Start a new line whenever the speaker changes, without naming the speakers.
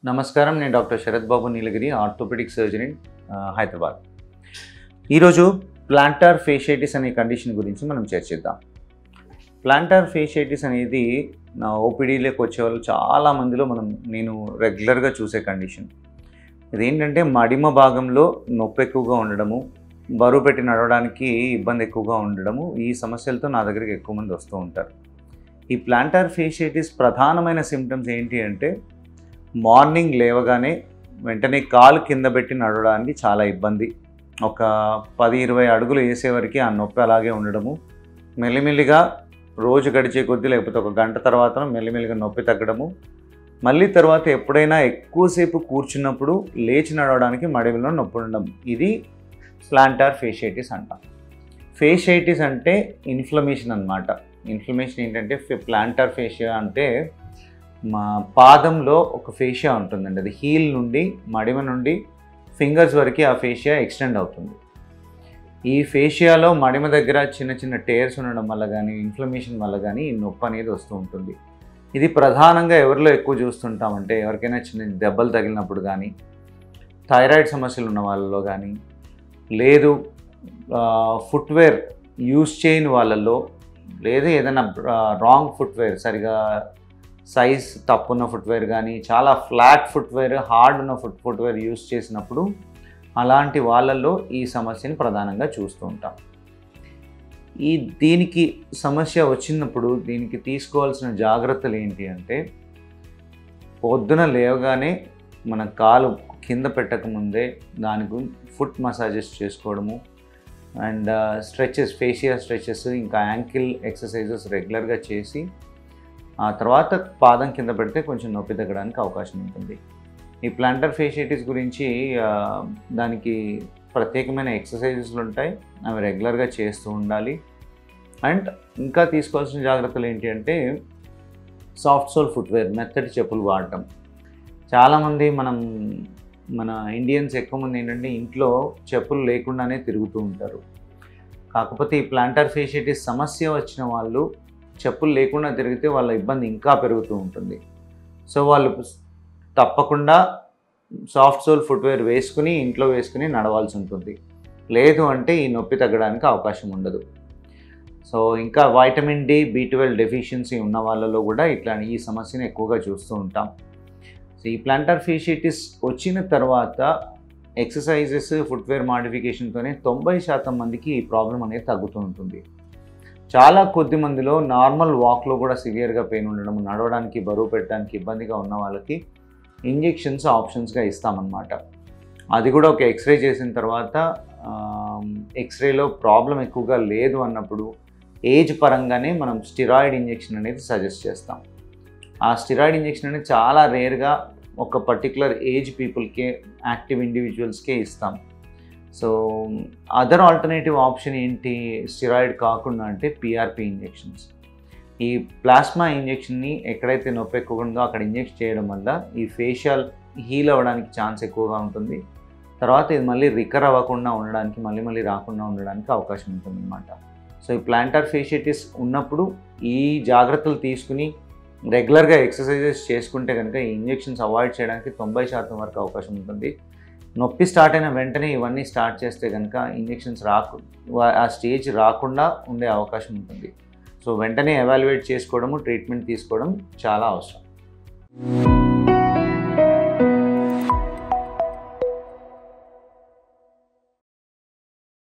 నమస్కారం, నేను doctor Sarath Babu Neelagiri, orthopaedic surgeon in Hyderabad. ఈరోజు ప్లాంటార్ ఫేషియటిస్ అనే కండిషన్ గురించి మనం చర్చిద్దాం. ప్లాంటార్ ఫేషియటిస్ అనేది నా ఓపీడీలోకి వచ్చే వాళ్ళు చాలా మందిలో నేను రెగ్యులర్గా చూసే కండిషన్. ఇదేంటంటే మడిమ భాగంలో నొప్పి ఎక్కువగా ఉండడము, బరువు పెట్టి నడవడానికి ఇబ్బంది ఎక్కువగా ఉండడము, ఈ సమస్యలతో నా దగ్గరికి ఎక్కువ మంది వస్తూ ఉంటారు. ఈ ప్లాంటార్ ఫేషియటిస్ ప్రధానమైన సిమ్టమ్స్ ఏంటి అంటే మార్నింగ్ లేవగానే వెంటనే కాలు కింద పెట్టి నడవడానికి చాలా ఇబ్బంది. ఒక 10-20 అడుగులు వేసేవరకు ఆ నొప్పి అలాగే ఉండడము, మెల్లిమెల్లిగా రోజు గడిచే కొద్దీ లేకపోతే ఒక గంట తర్వాత మెల్లిమెల్లిగా నొప్పి తగ్గడము, మళ్ళీ తర్వాత ఎప్పుడైనా ఎక్కువసేపు కూర్చున్నప్పుడు లేచి నడవడానికి మడిలో నొప్పి ఉండడం. ఇది ప్లాంటార్ ఫేషియటిస్ అంటాం. ఫేషియటిస్ అంటే ఇన్ఫ్లమేషన్ అన్నమాట. ఇన్ఫ్లమేషన్ ఏంటంటే ప్లాంటార్ ఫేషియా అంటే మా పాదంలో ఒక ఫేషియా ఉంటుందండి. అది హీల్ నుండి మడిమ నుండి ఫింగర్స్ వరకు ఆ ఫేషియా ఎక్స్టెండ్ అవుతుంది. ఈ ఫేషియాలో మడిమ దగ్గర చిన్న చిన్న టేర్స్ ఉండడం వల్ల కానీ ఇన్ఫ్లమేషన్ వల్ల కానీ ఈ నొప్పి అనేది వస్తూ ఉంటుంది. ఇది ప్రధానంగా ఎవరిలో ఎక్కువ చూస్తుంటామంటే ఎవరికైనా చిన్న దెబ్బలు తగిలినప్పుడు కానీ, థైరాయిడ్ సమస్యలు ఉన్న వాళ్ళలో కానీ, లేదు ఫుట్వేర్ యూస్ చేయని వాళ్ళల్లో, లేదు ఏదైనా రాంగ్ ఫుట్వేర్, సరిగా సైజ్ తప్పున్న ఫుట్వేర్ కానీ, చాలా ఫ్లాట్ ఫుట్వేర్, హార్డ్ ఉన్న ఫుట్వేర్ యూస్ చేసినప్పుడు అలాంటి వాళ్ళల్లో ఈ సమస్యని ప్రధానంగా చూస్తూ ఉంటాం. దీనికి సమస్య వచ్చినప్పుడు దీనికి తీసుకోవాల్సిన జాగ్రత్తలు ఏంటి అంటే, పొద్దున లేవగానే మన కాలు కింద పెట్టకముందే దానికి ఫుట్ మసాజెస్ చేసుకోవడము, అండ్ స్ట్రెచెస్, ఫేషియా స్ట్రెచెస్, ఇంకా యాంకిల్ ఎక్సర్సైజెస్ రెగ్యులర్గా చేసి ఆ తర్వాత పాదం కింద పెడితే కొంచెం నొప్పి తగ్గడానికి అవకాశం ఉంటుంది. ఈ ప్లాంటార్ ఫేషియటిస్ గురించి దానికి ప్రత్యేకమైన ఎక్సర్సైజెస్లు ఉంటాయి, అవి రెగ్యులర్గా చేస్తూ ఉండాలి. అండ్ ఇంకా తీసుకోవాల్సిన జాగ్రత్తలు ఏంటి అంటే సాఫ్ట్ సోల్ ఫుట్వేర్, మెత్తటి చెప్పులు వాడటం. చాలామంది మన ఇండియన్స్ ఎక్కువ మంది ఏంటంటే ఇంట్లో చెప్పులు లేకుండానే తిరుగుతూ ఉంటారు. కాకపోతే ఈ ప్లాంటార్ ఫేషియటిస్ సమస్య వచ్చిన వాళ్ళు చెప్పులు లేకుండా తిరిగితే వాళ్ళ ఇబ్బంది ఇంకా పెరుగుతూ ఉంటుంది. సో వాళ్ళు తప్పకుండా సాఫ్ట్ సోల్ ఫుట్వేర్ ఇంట్లో వేసుకుని నడవాల్సి ఉంటుంది. లేదు అంటే ఈ నొప్పి తగ్గడానికి అవకాశం ఉండదు. సో ఇంకా వైటమిన్ డి, B12 డెఫిషియన్సీ ఉన్న వాళ్ళలో కూడా ఈ సమస్యను ఎక్కువగా చూస్తూ ఉంటాం. సో ఈ ప్లాంటార్ ఫేషియటిస్ వచ్చిన తర్వాత ఎక్సర్సైజెస్, ఫుట్వేర్ మాడిఫికేషన్తోనే 90% మందికి ఈ ప్రాబ్లం అనేది తగ్గుతూ ఉంటుంది. చాలా కొద్ది మందిలో నార్మల్ వాక్లో కూడా సివియర్గా పెయిన్ ఉండడం, నడవడానికి బరువు పెట్టడానికి ఇబ్బందిగా ఉన్న వాళ్ళకి ఇంజెక్షన్స్ ఆప్షన్స్గా ఇస్తామన్నమాట. అది కూడా ఒక ఎక్స్రే చేసిన తర్వాత ఎక్స్రేలో ప్రాబ్లం ఎక్కువగా లేదు అన్నప్పుడు ఏజ్ పరంగానే మనం స్టిరాయిడ్ ఇంజెక్షన్ అనేది సజెస్ట్ చేస్తాం. ఆ స్టిరాయిడ్ ఇంజెక్షన్ అనేది చాలా రేర్గా ఒక పర్టికులర్ ఏజ్ పీపుల్కే, యాక్టివ్ ఇండివిజువల్స్కే ఇస్తాం. సో అదర్ ఆల్టర్నేటివ్ ఆప్షన్ ఏంటి స్టిరాయిడ్ కాకుండా అంటే PRP ఇంజెక్షన్స్. ఈ ప్లాస్మా ఇంజెక్షన్ని ఎక్కడైతే నొప్పి ఎక్కువగా ఉందో అక్కడ ఇంజెక్ట్ చేయడం వల్ల ఈ ఫేషియల్ హీల్ అవ్వడానికి ఛాన్స్ ఎక్కువగా ఉంటుంది. తర్వాత ఇది మళ్ళీ రికర్ అవ్వకుండా ఉండడానికి, మళ్ళీ రాకుండా ఉండడానికి అవకాశం ఉంటుంది అన్నమాట. సో ఈ ప్లాంటార్ ఫేషియటిస్ ఉన్నప్పుడు ఈ జాగ్రత్తలు తీసుకుని రెగ్యులర్గా ఎక్సర్సైజెస్ చేసుకుంటే కనుక ఈ ఇంజెక్షన్స్ అవాయిడ్ చేయడానికి 90% వరకు అవకాశం ఉంటుంది. నొప్పి స్టార్ట్ అయిన వెంటనే ఇవన్నీ స్టార్ట్ చేస్తే కనుక ఇంజెక్షన్స్ ఆ స్టేజ్ రాకుండా ఉండే అవకాశం ఉంటుంది. సో వెంటనే ఎవాల్యుయేట్ చేసుకోవడము, ట్రీట్మెంట్ తీసుకోవడం చాలా అవసరం.